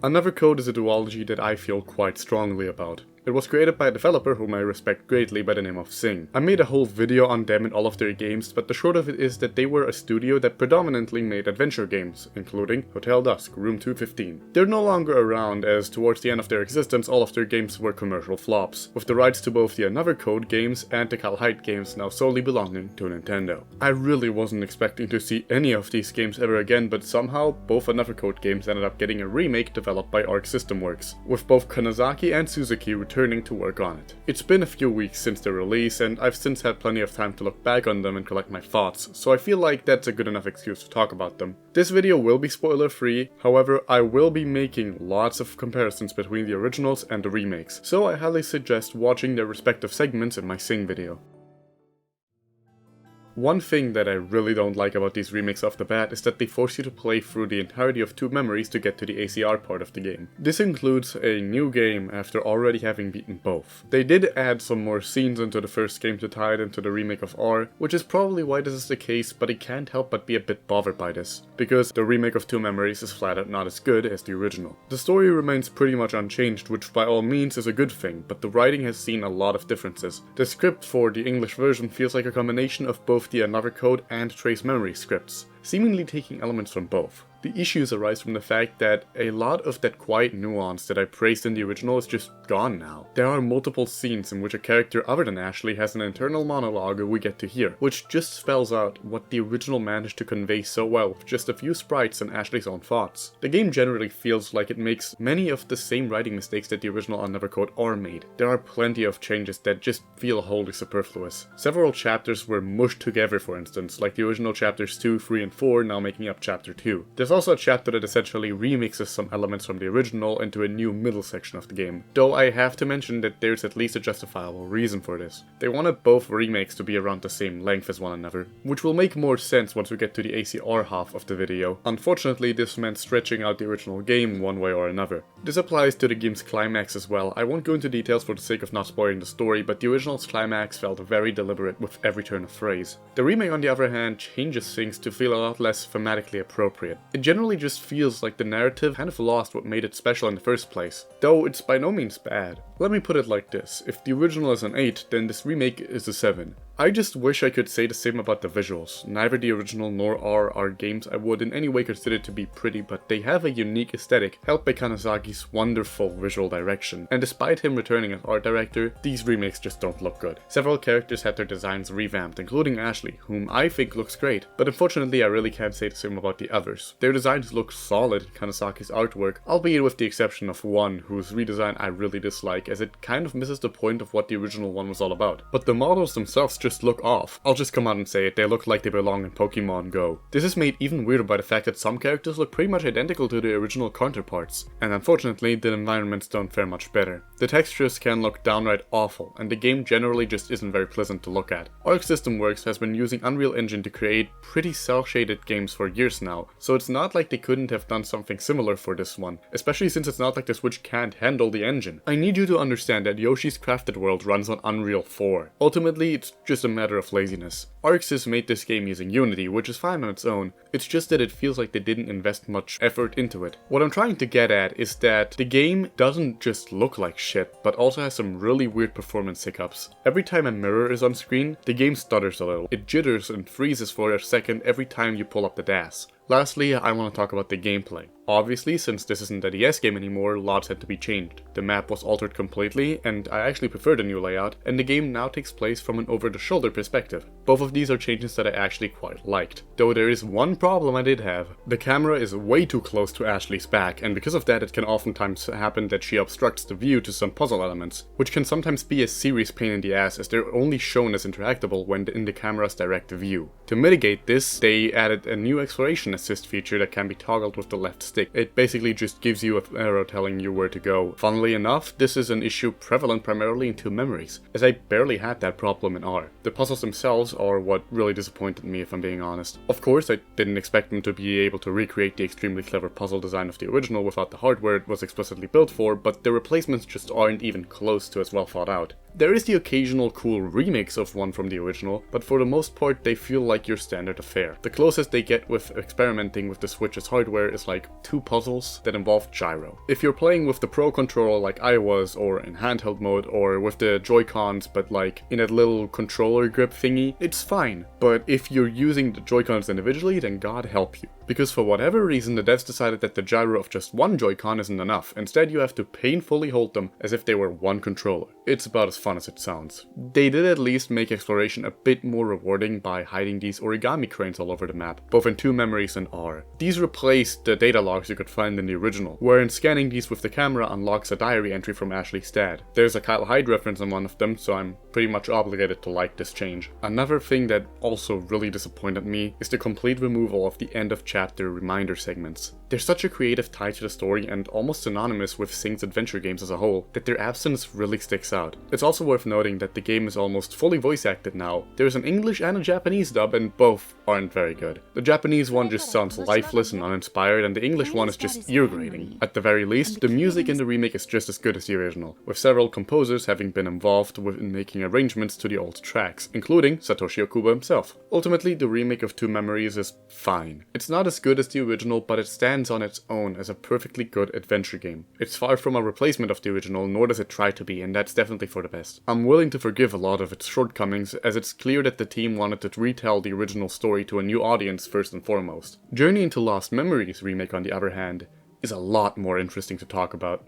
Another Code is a duology that I feel quite strongly about. It was created by a developer whom I respect greatly by the name of Cing. I made a whole video on them and all of their games, but the short of it is that they were a studio that predominantly made adventure games, including Hotel Dusk, Room 215. They're no longer around, as towards the end of their existence all of their games were commercial flops, with the rights to both the Another Code games and the Hyde games now solely belonging to Nintendo. I really wasn't expecting to see any of these games ever again, but somehow both Another Code games ended up getting a remake developed by ArcSystemWorks, with both Kanazaki and Suzuki returning to work on it. It's been a few weeks since their release, and I've since had plenty of time to look back on them and collect my thoughts, so I feel like that's a good enough excuse to talk about them. This video will be spoiler free, however I will be making lots of comparisons between the originals and the remakes, so I highly suggest watching their respective segments in my Cing video. One thing that I really don't like about these remakes off the bat is that they force you to play through the entirety of 2 memories to get to the ACR part of the game. This includes a new game after already having beaten both. They did add some more scenes into the first game to tie it into the remake of R, which is probably why this is the case, but I can't help but be a bit bothered by this, because the remake of 2 memories is flat out not as good as the original. The story remains pretty much unchanged, which by all means is a good thing, but the writing has seen a lot of differences. The script for the English version feels like a combination of both the Another Code and Trace Memory scripts, seemingly taking elements from both. The issues arise from the fact that a lot of that quiet nuance that I praised in the original is just gone now. There are multiple scenes in which a character other than Ashley has an internal monologue we get to hear, which just spells out what the original managed to convey so well with just a few sprites and Ashley's own thoughts. The game generally feels like it makes many of the same writing mistakes that the original Another Code R made. There are plenty of changes that just feel wholly superfluous. Several chapters were mushed together, for instance, like the original chapters 2, 3, and 4 now making up chapter 2. There's also a chapter that essentially remixes some elements from the original into a new middle section of the game, though I have to mention that there's at least a justifiable reason for this. They wanted both remakes to be around the same length as one another, which will make more sense once we get to the ACR half of the video. Unfortunately, this meant stretching out the original game one way or another. This applies to the game's climax as well. I won't go into details for the sake of not spoiling the story, but the original's climax felt very deliberate with every turn of phrase. The remake, on the other hand, changes things to feel a lot less thematically appropriate. It generally just feels like the narrative kind of lost what made it special in the first place, though it's by no means bad. Let me put it like this: if the original is an 8, then this remake is a 7. I just wish I could say the same about the visuals. Neither the original nor R are games I would in any way consider to be pretty, but they have a unique aesthetic, helped by Kanazaki's wonderful visual direction, and despite him returning as art director, these remakes just don't look good. Several characters had their designs revamped, including Ashley, whom I think looks great, but unfortunately I really can't say the same about the others. Their designs look solid in Kanazaki's artwork, albeit with the exception of one, whose redesign I really dislike, as it kind of misses the point of what the original one was all about. But the models themselves just look off. I'll just come out and say it, they look like they belong in Pokemon Go. This is made even weirder by the fact that some characters look pretty much identical to their original counterparts, and unfortunately the environments don't fare much better. The textures can look downright awful, and the game generally just isn't very pleasant to look at. ArcSystemWorks has been using Unreal Engine to create pretty cel-shaded games for years now, so it's not like they couldn't have done something similar for this one, especially since it's not like the Switch can't handle the engine. I need you to understand that Yoshi's Crafted World runs on Unreal 4. Ultimately, it's just a matter of laziness. ArcSys made this game using Unity, which is fine on its own, it's just that it feels like they didn't invest much effort into it. What I'm trying to get at is that the game doesn't just look like shit, but also has some really weird performance hiccups. Every time a mirror is on screen, the game stutters a little. It jitters and freezes for a second every time you pull up the DAS. Lastly, I want to talk about the gameplay. Obviously, since this isn't a DS game anymore, lots had to be changed. The map was altered completely, and I actually prefer the new layout, and the game now takes place from an over-the-shoulder perspective. Both of these are changes that I actually quite liked. Though there is one problem I did have. The camera is way too close to Ashley's back, and because of that it can oftentimes happen that she obstructs the view to some puzzle elements, which can sometimes be a serious pain in the ass as they're only shown as interactable when in the camera's direct view. To mitigate this, they added a new exploration assist feature that can be toggled with the left stick. It basically just gives you an arrow telling you where to go. Funnily enough, this is an issue prevalent primarily in 2 memories, as I barely had that problem in R. The puzzles themselves are what really disappointed me, if I'm being honest. Of course, I didn't expect them to be able to recreate the extremely clever puzzle design of the original without the hardware it was explicitly built for, but the replacements just aren't even close to as well thought out. There is the occasional cool remix of one from the original, but for the most part they feel like your standard affair. The closest they get with experimenting with the Switch's hardware is like 2 puzzles that involve gyro. If you're playing with the Pro controller like I was, or in handheld mode, or with the Joy-Cons but like in a little controller grip thingy, it's fine. But if you're using the Joy-Cons individually, then God help you. Because for whatever reason the devs decided that the gyro of just one Joy-Con isn't enough. Instead you have to painfully hold them as if they were one controller. It's about as fun as it sounds. They did at least make exploration a bit more rewarding by hiding these origami cranes all over the map, both in 2 memories and R. These replaced the data logs you could find in the original, wherein scanning these with the camera unlocks a diary entry from Ashley's dad. There's a Kyle Hyde reference in one of them, so I'm pretty much obligated to like this change. Another thing that also really disappointed me is the complete removal of the end of chapter reminder segments. They're such a creative tie to the story and almost synonymous with Cing's adventure games as a whole that their absence really sticks out. It's also worth noting that the game is almost fully voice acted now. There's an English and a Japanese dub and both aren't very good. The Japanese one just sounds lifeless and uninspired, and the English one is just ear-grating. At the very least, the music in the remake is just as good as the original, with several composers having been involved in making arrangements to the old tracks, including Satoshi Okubo himself. Ultimately, the remake of 2 Memories is fine. It's not as good as the original, but it stands on its own as a perfectly good adventure game. It's far from a replacement of the original, nor does it try to be, and that's definitely for the best. I'm willing to forgive a lot of its shortcomings, as it's clear that the team wanted to retell the original story to a new audience first and foremost. Journey into Lost Memories remake, on the other hand, is a lot more interesting to talk about.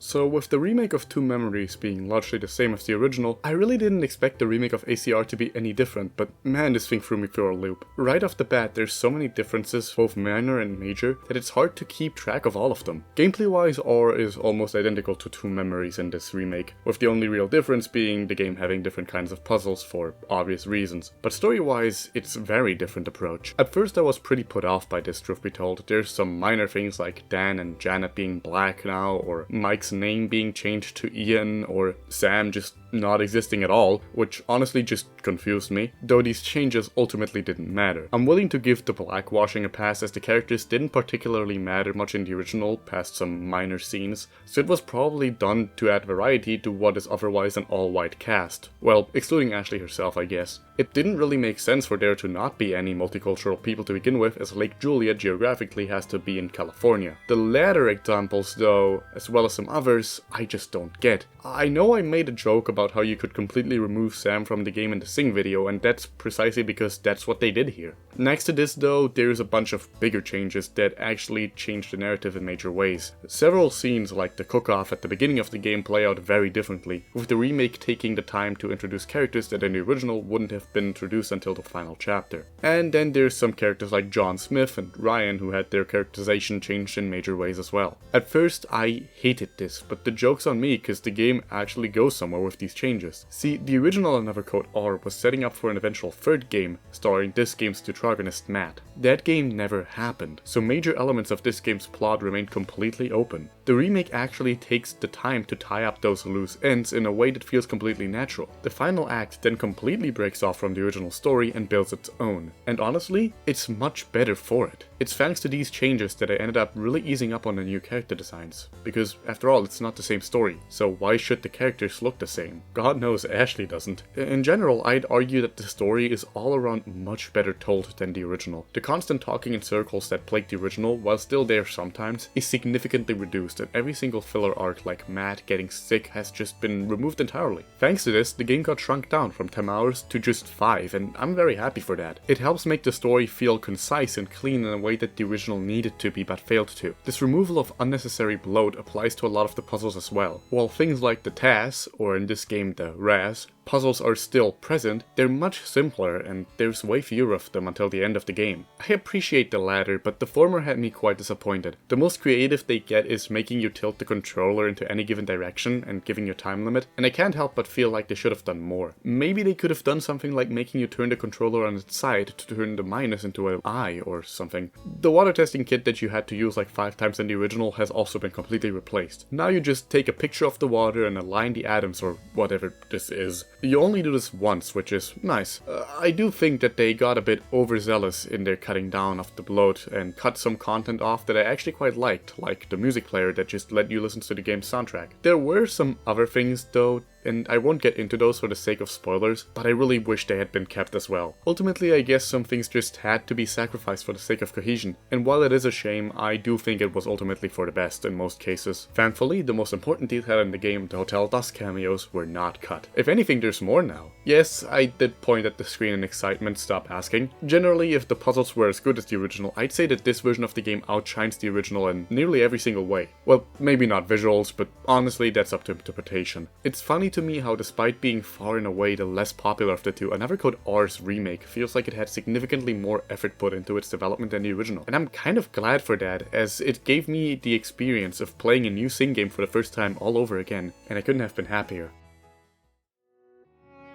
So with the remake of 2 Memories being largely the same as the original, I really didn't expect the remake of ACR to be any different, but man, this thing threw me for a loop. Right off the bat, there's so many differences, both minor and major, that it's hard to keep track of all of them. Gameplay wise, R is almost identical to 2 Memories in this remake, with the only real difference being the game having different kinds of puzzles for obvious reasons. But story wise, it's a very different approach. At first I was pretty put off by this, truth be told. There's some minor things like Dan and Janet being black now, or Mike's name being changed to Ian, or Sam just not existing at all, which honestly just confused me, though these changes ultimately didn't matter. I'm willing to give the blackwashing a pass, as the characters didn't particularly matter much in the original, past some minor scenes, so it was probably done to add variety to what is otherwise an all-white cast. Well, excluding Ashley herself, I guess. It didn't really make sense for there to not be any multicultural people to begin with, as Lake Juliet geographically has to be in California. The latter examples though, as well as some others, I just don't get. I know I made a joke about how you could completely remove Sam from the game in the Cing video, and that's precisely because that's what they did here. Next to this though, there's a bunch of bigger changes that actually change the narrative in major ways. Several scenes like the cook-off at the beginning of the game play out very differently, with the remake taking the time to introduce characters that in the original wouldn't have been introduced until the final chapter. And then there's some characters like John Smith and Ryan who had their characterization changed in major ways as well. At first I hated this, but the joke's on me because the game actually goes somewhere with these changes. See, the original Another Code R was setting up for an eventual 3rd game starring this game's protagonist Matt. That game never happened, so major elements of this game's plot remained completely open. The remake actually takes the time to tie up those loose ends in a way that feels completely natural. The final act then completely breaks off from the original story and builds its own. And honestly, it's much better for it. It's thanks to these changes that I ended up really easing up on the new character designs. Because after all, it's not the same story, so why should the characters look the same? God knows Ashley doesn't. In general, I'd argue that the story is all around much better told than the original. The constant talking in circles that plagued the original, while still there sometimes, is significantly reduced, and every single filler arc like Matt getting sick has just been removed entirely. Thanks to this, the game got shrunk down from 10 hours to just 5, and I'm very happy for that. It helps make the story feel concise and clean in a way that the original needed to be but failed to. This removal of unnecessary bloat applies to a lot of the puzzles as well. While things like the TAS, or in this game the RAS, puzzles are still present, they're much simpler and there's way fewer of them until the end of the game. I appreciate the latter, but the former had me quite disappointed. The most creative they get is making you tilt the controller into any given direction and giving you a time limit, and I can't help but feel like they should have done more. Maybe they could have done something like making you turn the controller on its side to turn the minus into an eye or something. The water testing kit that you had to use like 5 times in the original has also been completely replaced. Now you just take a picture of the water and align the atoms or whatever this is. You only do this once, which is nice. I do think that they got a bit overzealous in their cutting down of the bloat and cut some content off that I actually quite liked, like the music player that just let you listen to the game's soundtrack. There were some other things though, and I won't get into those for the sake of spoilers, but I really wish they had been kept as well. Ultimately, I guess some things just had to be sacrificed for the sake of cohesion, and while it is a shame, I do think it was ultimately for the best in most cases. Thankfully, the most important detail in the game, the Hotel Dusk cameos, were not cut. If anything, there's more now. Yes, I did point at the screen in excitement, stop asking. Generally, if the puzzles were as good as the original, I'd say that this version of the game outshines the original in nearly every single way. Well, maybe not visuals, but honestly, that's up to interpretation. It's funny to me how, despite being far and away the less popular of the two, another Code R's remake feels like it had significantly more effort put into its development than the original. And I'm kind of glad for that, as it gave me the experience of playing a new Cing game for the first time all over again, and I couldn't have been happier.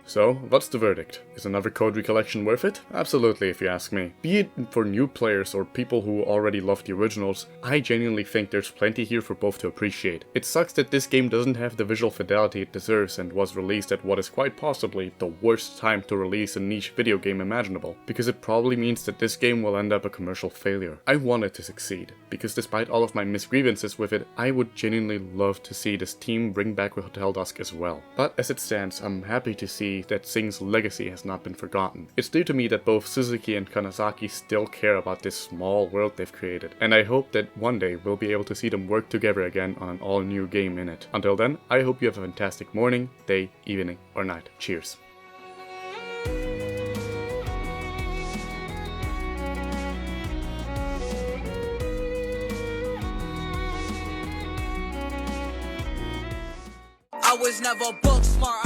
So, what's the verdict? Is another Code Recollection worth it? Absolutely, if you ask me. Be it for new players or people who already love the originals, I genuinely think there's plenty here for both to appreciate. It sucks that this game doesn't have the visual fidelity it deserves and was released at what is quite possibly the worst time to release a niche video game imaginable, because it probably means that this game will end up a commercial failure. I want it to succeed, because despite all of my misgrievances with it, I would genuinely love to see this team bring back Hotel Dusk as well. But as it stands, I'm happy to see that Cing's legacy has not been forgotten. It's clear to me that both Suzuki and Kanazaki still care about this small world they've created, and I hope that one day we'll be able to see them work together again on an all-new game in it. Until then, I hope you have a fantastic morning, day, evening, or night. Cheers. I was never book smart.